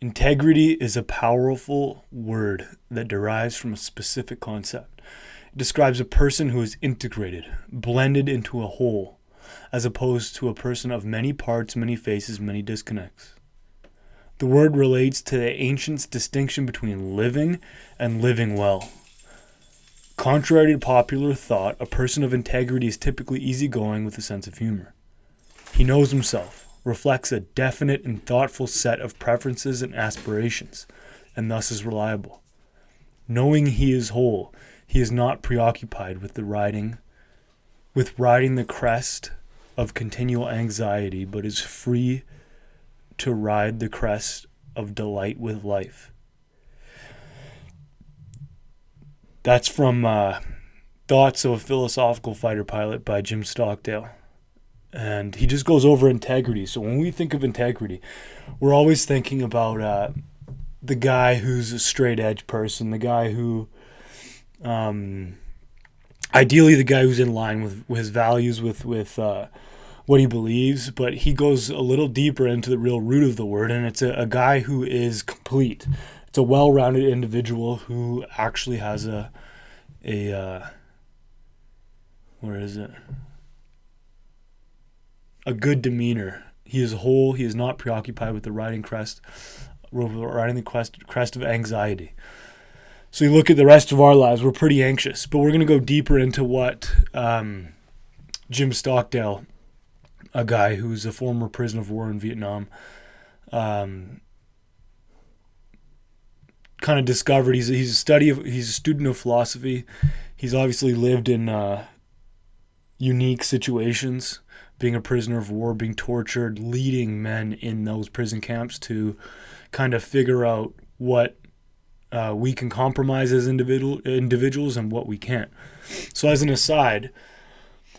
Integrity is a powerful word that derives from a specific concept. It describes a person who is integrated, blended into a whole, as opposed to a person of many parts, many faces, many disconnects. The word relates to the ancients' distinction between living and living well. Contrary to popular thought, a person of integrity is typically easygoing with a sense of humor. He knows himself, reflects a definite and thoughtful set of preferences and aspirations, and thus is reliable. Knowing he is whole, he is not preoccupied with riding the crest of continual anxiety, but is free to ride the crest of delight with life. That's from Thoughts of a Philosophical Fighter Pilot by Jim Stockdale. And he just goes over integrity. So when we think of integrity, we're always thinking about the guy who's a straight edge person, the guy who, ideally the guy who's in line with his values, with what he believes, but he goes a little deeper into the real root of the word, and it's a guy who is complete. It's a well-rounded individual who actually has a good demeanor. He is whole. He is not preoccupied with the crest of anxiety. So you look at the rest of our lives, we're pretty anxious, but we're going to go deeper into what Jim Stockdale, a guy who's a former prisoner of war in Vietnam, kind of discovered. He's a student of philosophy. He's obviously lived in unique situations, being a prisoner of war, being tortured, leading men in those prison camps to kind of figure out what we can compromise as individuals and what we can't. So as an aside,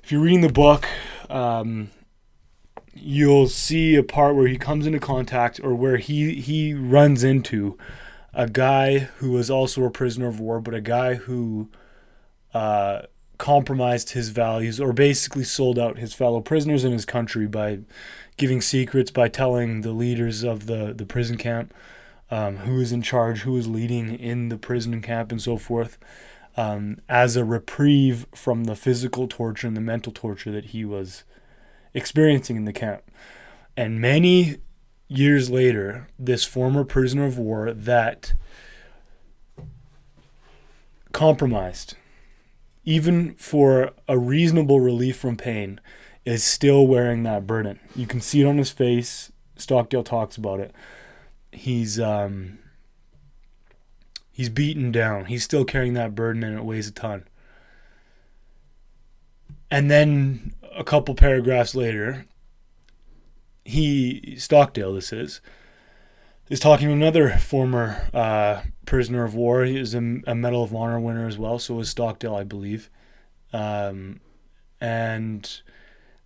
if you're reading the book, you'll see a part where he comes into contact, or where he runs into a guy who was also a prisoner of war, but a guy who compromised his values, or basically sold out his fellow prisoners in his country by giving secrets, by telling the leaders of the prison camp who was in charge, who was leading in the prison camp, and so forth, as a reprieve from the physical torture and the mental torture that he was experiencing in the camp. And many years later, this former prisoner of war that compromised, even for a reasonable relief from pain, is still wearing that burden. You can see it on his face. Stockdale talks about it. He's beaten down. He's still carrying that burden, and it weighs a ton. And then a couple paragraphs later, Stockdale is talking to another former prisoner of war. He is a Medal of Honor winner as well, so is Stockdale, I believe. And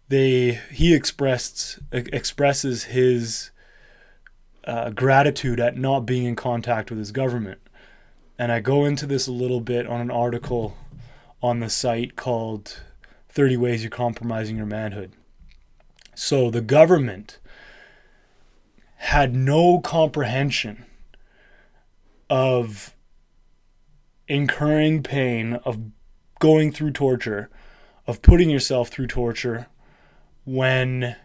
he expresses his gratitude at not being in contact with his government. And I go into this a little bit on an article on the site called 30 Ways You're Compromising Your Manhood. So the government had no comprehension of incurring pain, of going through torture, of putting yourself through torture when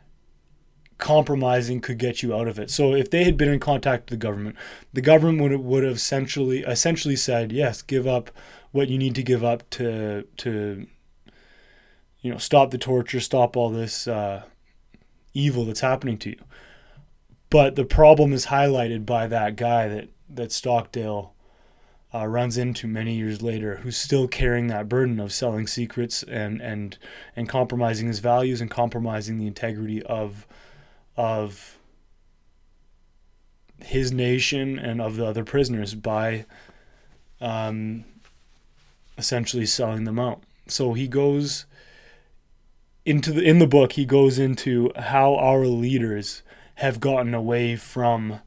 compromising could get you out of it. So if they had been in contact with the government would have essentially said, yes, give up what you need to give up to stop the torture, stop all this evil that's happening to you. But the problem is highlighted by that guy that Stockdale runs into many years later, who's still carrying that burden of selling secrets and compromising his values and compromising the integrity of his nation and of the other prisoners by essentially selling them out. So he goes in the book, he goes into how our leaders have gotten away from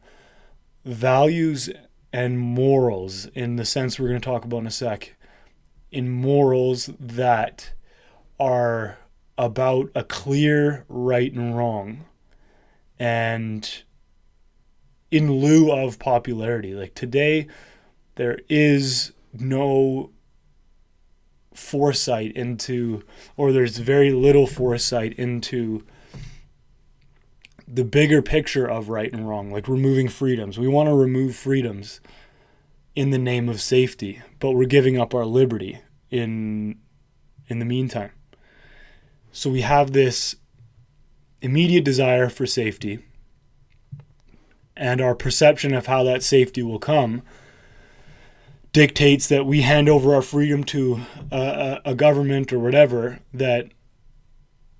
values and morals, in the sense we're going to talk about in a sec, in morals that are about a clear right and wrong, and in lieu of popularity. Like today, there is no foresight into, or there's very little foresight into the bigger picture of right and wrong, like removing freedoms. We want to remove freedoms in the name of safety, but we're giving up our liberty in the meantime. So we have this immediate desire for safety, and our perception of how that safety will come dictates that we hand over our freedom to a government or whatever that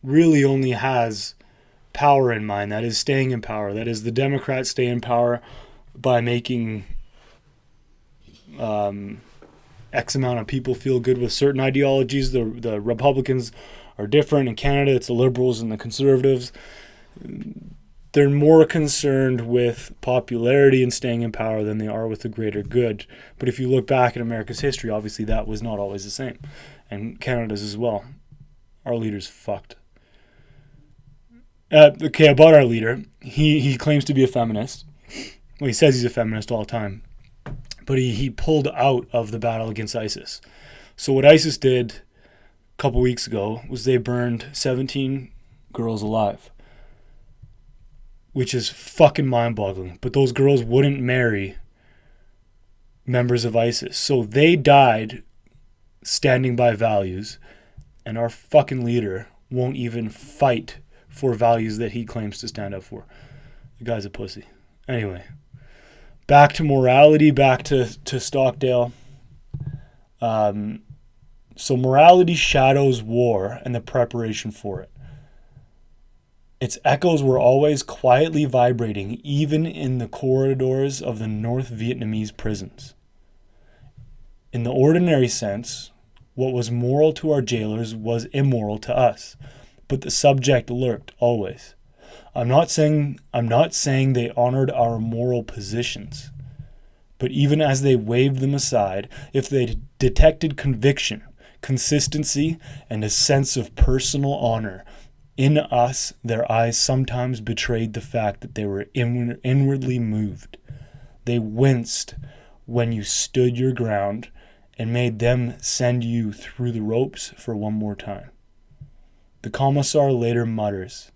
really only has power in mind, that is staying in power. That is, the Democrats stay in power by making X amount of people feel good with certain ideologies. The Republicans are different. In Canada, it's the Liberals and the Conservatives. They're more concerned with popularity and staying in power than they are with the greater good. But if you look back at America's history, obviously that was not always the same. And Canada's as well. Our leader's fucked. Okay, about our leader, he claims to be a feminist. Well, he says he's a feminist all the time. But he pulled out of the battle against ISIS. So what ISIS did a couple weeks ago was they burned 17 girls alive, which is fucking mind-boggling. But those girls wouldn't marry members of ISIS. So they died standing by values, and our fucking leader won't even fight for values that he claims to stand up for. The guy's a pussy. Anyway, back to morality, back to Stockdale. So morality shadows war and the preparation for it. Its echoes were always quietly vibrating, even in the corridors of the North Vietnamese prisons. In the ordinary sense, what was moral to our jailers was immoral to us, but the subject lurked always. I'm not saying they honored our moral positions, but even as they waved them aside, if they detected conviction, consistency, and a sense of personal honor in us, their eyes sometimes betrayed the fact that they were inwardly moved. They winced when you stood your ground and made them send you through the ropes for one more time. The commissar later muttered,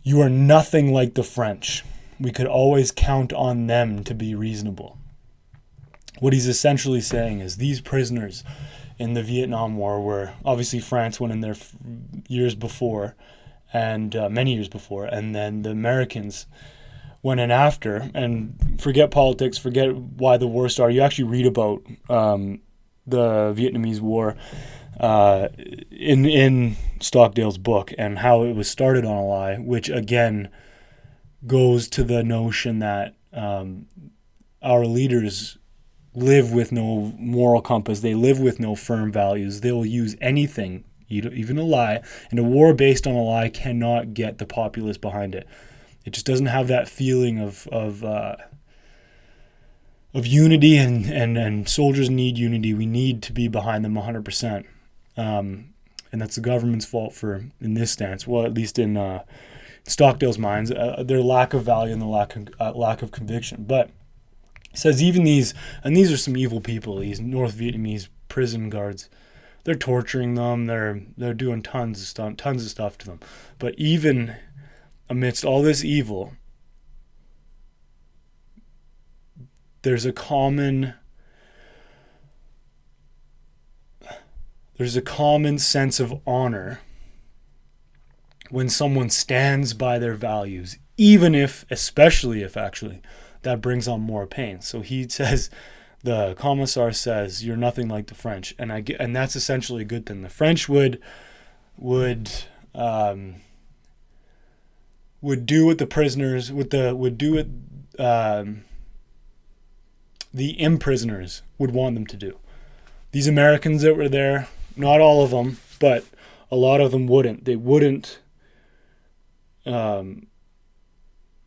"You are nothing like the French. We could always count on them to be reasonable." What he's essentially saying is these prisoners in the Vietnam War were, obviously France went in there years before, and many years before, and then the Americans went in after, and forget politics, forget why the war started. You actually read about the Vietnamese War in Stockdale's book and how it was started on a lie, which again goes to the notion that our leaders live with no moral compass. They live with no firm values. They'll use anything, even a lie, and a war based on a lie cannot get the populace behind it. It just doesn't have that feeling of unity, and soldiers need unity. We need to be behind them 100%. And that's the government's fault for, in this stance, well, at least in Stockdale's minds, their lack of value and the lack of conviction. But it says even these, and these are some evil people, these North Vietnamese prison guards, they're torturing them, they're doing tons of stuff to them. But even amidst all this evil, there's a common sense of honor when someone stands by their values, even if, especially if actually, that brings on more pain. So he says, the commissar says, "You're nothing like the French," and that's essentially a good thing. The French would do what the prisoners would do what the imprisoners would want them to do. These Americans that were there, not all of them, but a lot of them wouldn't. They wouldn't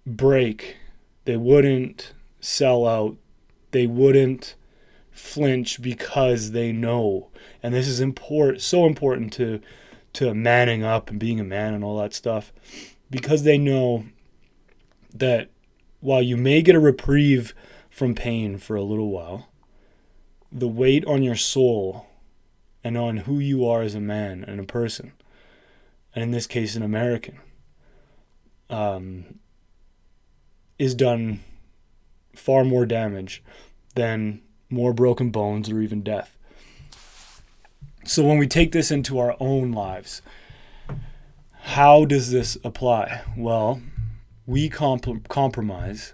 break. They wouldn't sell out. They wouldn't flinch because they know. And this is so important to manning up and being a man and all that stuff, because they know that while you may get a reprieve from pain for a little while, the weight on your soul and on who you are as a man and a person, and in this case an American, is done far more damage than more broken bones or even death. So when we take this into our own lives, how does this apply? Well, we compromise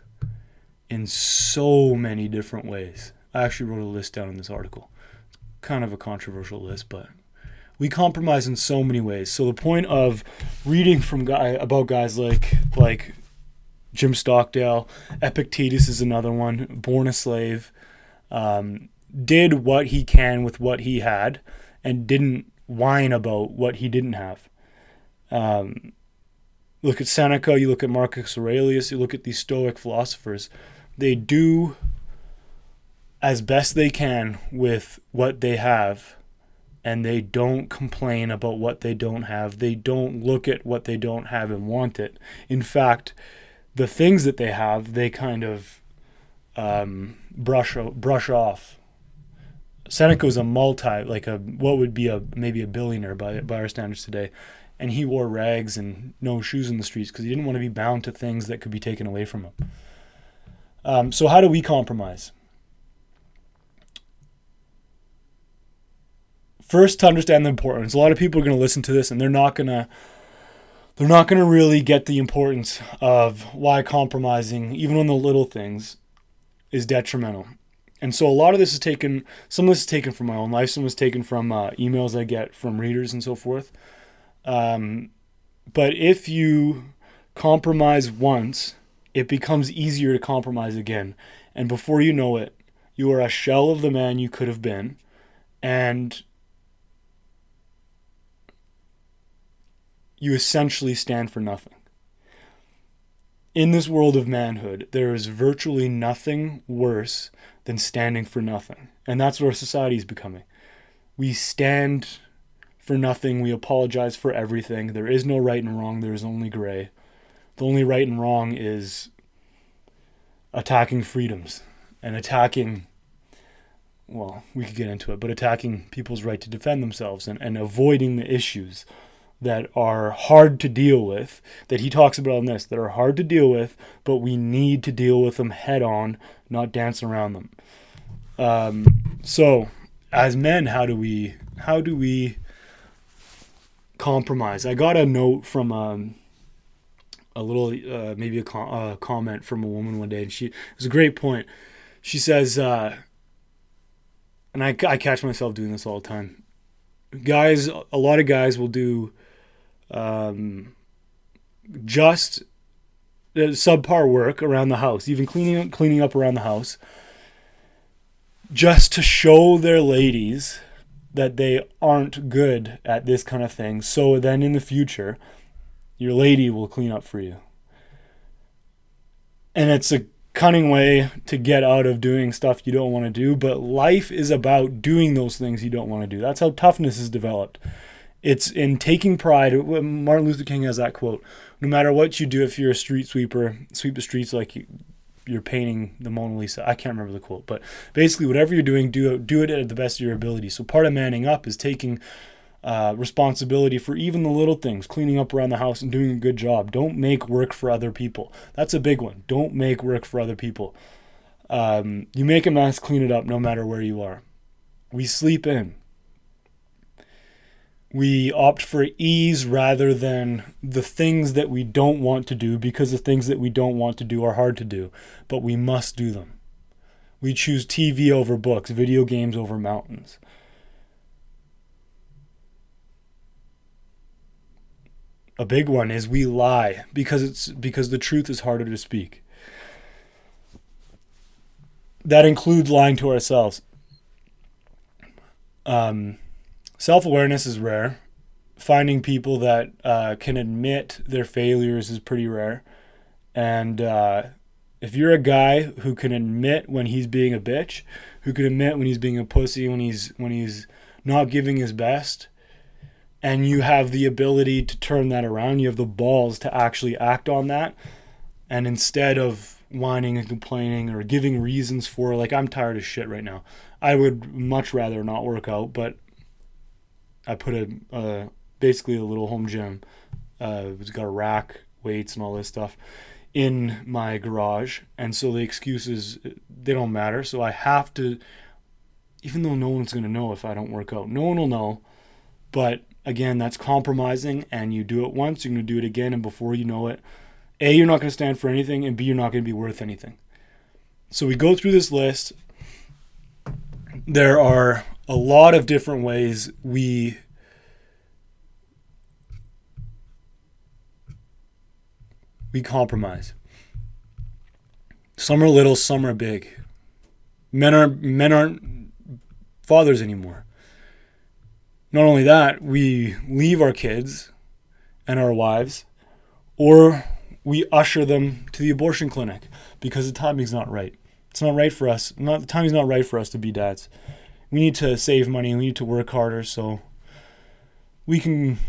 in so many different ways. I actually wrote a list down in this article. It's kind of a controversial list, but we compromise in so many ways. So the point of reading from about guys like Jim Stockdale, Epictetus is another one, born a slave, did what he can with what he had, and didn't whine about what he didn't have. Look at Seneca, you look at Marcus Aurelius, you look at these Stoic philosophers. They do as best they can with what they have, and they don't complain about what they don't have. They don't look at what they don't have and want it. In fact, the things that they have, they kind of brush off. Seneca was what would be maybe a billionaire by our standards today, and he wore rags and no shoes in the streets because he didn't want to be bound to things that could be taken away from him. So how do we compromise? First, to understand the importance. A lot of people are going to listen to this and they're not going to really get the importance of why compromising, even on the little things, is detrimental. And so a lot of this is taken, some of this is taken from my own life, some of it's taken from emails I get from readers and so forth. But if you compromise once, it becomes easier to compromise again. And before you know it, you are a shell of the man you could have been. And you essentially stand for nothing. In this world of manhood, there is virtually nothing worse than standing for nothing. And that's what our society is becoming. We stand for nothing. We apologize for everything. There is no right and wrong. There is only gray. The only right and wrong is attacking freedoms and attacking, well, we could get into it, but attacking people's right to defend themselves and avoiding the issues that are hard to deal with, that he talks about in this, that are hard to deal with, but we need to deal with them head on, not dance around them. So, as men, how do we compromise? I got a note from a little, maybe a comment from a woman one day, and it was a great point. She says, and I catch myself doing this all the time. Guys, a lot of guys will do just subpar work around the house, even cleaning up around the house, just to show their ladies that they aren't good at this kind of thing. So then in the future, your lady will clean up for you. And it's a cunning way to get out of doing stuff you don't want to do, but life is about doing those things you don't want to do. That's how toughness is developed. It's in taking pride. Martin Luther King has that quote: no matter what you do, if you're a street sweeper, sweep the streets like you're painting the Mona Lisa. I can't remember the quote, but basically whatever you're doing, do it at the best of your ability. So part of manning up is taking responsibility for even the little things, cleaning up around the house and doing a good job. Don't make work for other people. That's a big one. Don't make work for other people. You make a mess, clean it up no matter where you are. We sleep in. We opt for ease rather than the things that we don't want to do, because the things that we don't want to do are hard to do, but we must do them. We choose TV over books, video games over mountains. A big one is we lie because the truth is harder to speak. That includes lying to ourselves. Self-awareness is rare. Finding people that can admit their failures is pretty rare. And if you're a guy who can admit when he's being a bitch, who can admit when he's being a pussy, when he's not giving his best, and you have the ability to turn that around. You have the balls to actually act on that. And instead of whining and complaining or giving reasons for, like, I'm tired of shit right now, I would much rather not work out, but I put basically a little home gym. It's got a rack, weights, and all this stuff in my garage. And so the excuses, they don't matter. So I have to, even though no one's going to know if I don't work out. No one will know. But again, that's compromising, and you do it once, you're going to do it again, and before you know it, A, you're not going to stand for anything, and B, you're not going to be worth anything. So we go through this list. There are a lot of different ways we compromise. Some are little, some are big. Men aren't fathers anymore. Not only that, we leave our kids and our wives, or we usher them to the abortion clinic because the timing's not right. It's not right for us. The timing's not right for us to be dads. We need to save money and we need to work harder so we can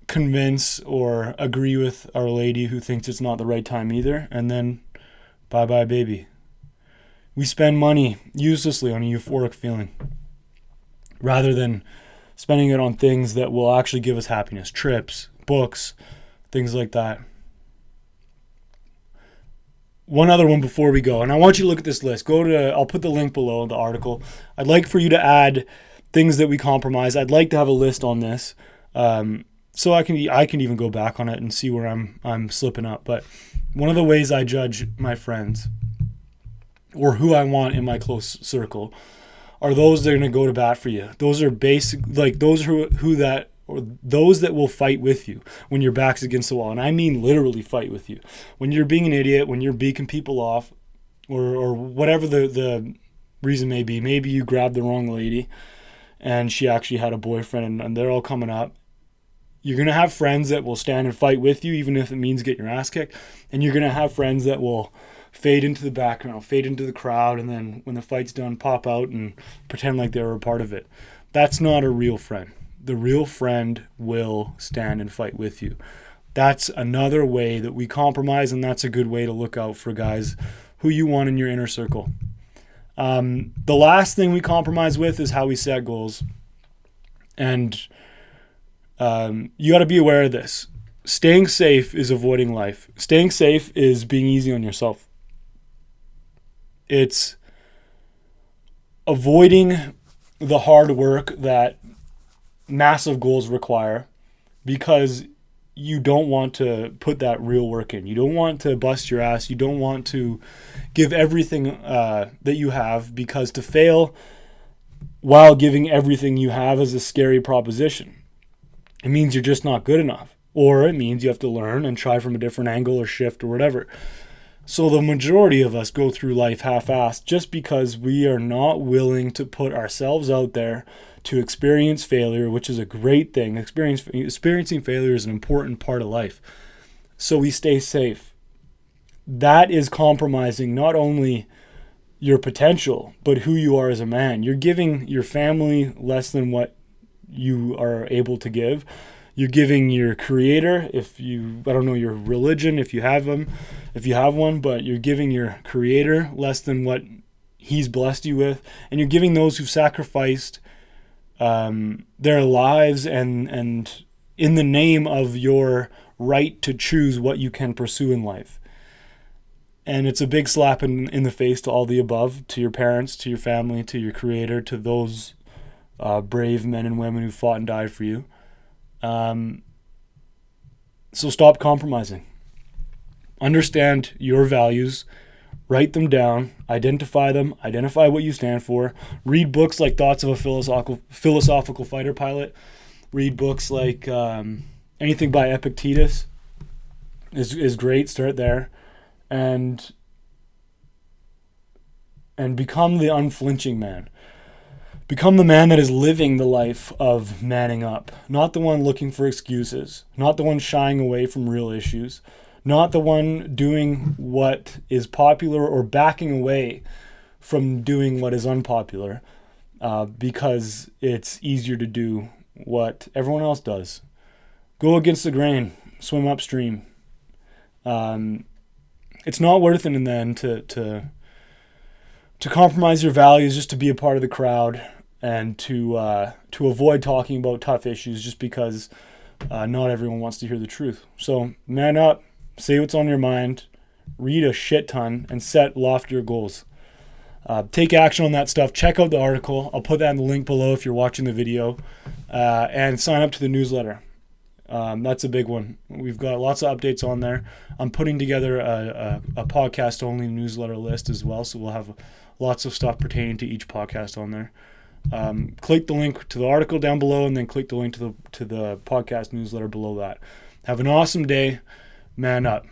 convince or agree with our lady who thinks it's not the right time either, and then bye-bye baby. We spend money uselessly on a euphoric feeling rather than spending it on things that will actually give us happiness. Trips, books, things like that. One other one before we go, and I want you to look at this list. I'll put the link below the article. I'd like for you to add things that we compromise. I'd like to have a list on this, so I can even go back on it and see where I'm slipping up. But one of the ways I judge my friends, or who I want in my close circle, are those that are going to go to bat for you. Those are basic, like those those that will fight with you when your back's against the wall. And I mean literally fight with you. When you're being an idiot, when you're beaking people off, or whatever the reason may be. Maybe you grabbed the wrong lady and she actually had a boyfriend and they're all coming up. You're going to have friends that will stand and fight with you, even if it means get your ass kicked. And you're going to have friends that will fade into the background, fade into the crowd, and then when the fight's done, pop out and pretend like they were a part of it. That's not a real friend. The real friend will stand and fight with you. That's another way that we compromise, and that's a good way to look out for guys who you want in your inner circle. The last thing we compromise with is how we set goals. And you got to be aware of this. Staying safe is avoiding life. Staying safe is being easy on yourself. It's avoiding the hard work that massive goals require because you don't want to put that real work in. You don't want to bust your ass. You don't want to give everything that you have, because to fail while giving everything you have is a scary proposition. It means you're just not good enough, or it means you have to learn and try from a different angle or shift or whatever. So the majority of us go through life half-assed just because we are not willing to put ourselves out there to experience failure, which is a great thing. Experiencing failure is an important part of life. So we stay safe. That is compromising not only your potential, but who you are as a man. You're giving your family less than what you are able to give. You're giving your creator, I don't know your religion, if you have one, but you're giving your creator less than what he's blessed you with. And you're giving those who've sacrificed their lives and in the name of your right to choose what you can pursue in life. And it's a big slap in the face to all the above, to your parents, to your family, to your creator, to those brave men and women who fought and died for you. So stop compromising. Understand your values, write them down, identify them, identify what you stand for. Read books like Thoughts of a Philosophical Fighter Pilot. Read books like anything by Epictetus is great. Start there. And become the unflinching man. Become the man that is living the life of manning up, not the one looking for excuses, not the one shying away from real issues, not the one doing what is popular or backing away from doing what is unpopular, because it's easier to do what everyone else does. Go against the grain, swim upstream. It's not worth it in the end to compromise your values just to be a part of the crowd, and to avoid talking about tough issues just because not everyone wants to hear the truth. So man up, say what's on your mind, read a shit ton, and set loftier goals. Take action on that stuff. Check out the article. I'll put that in the link below if you're watching the video. And sign up to the newsletter. That's a big one. We've got lots of updates on there. I'm putting together a podcast-only newsletter list as well, so we'll have lots of stuff pertaining to each podcast on there. Click the link to the article down below, and then click the link to the podcast newsletter below that. Have an awesome day. Man up.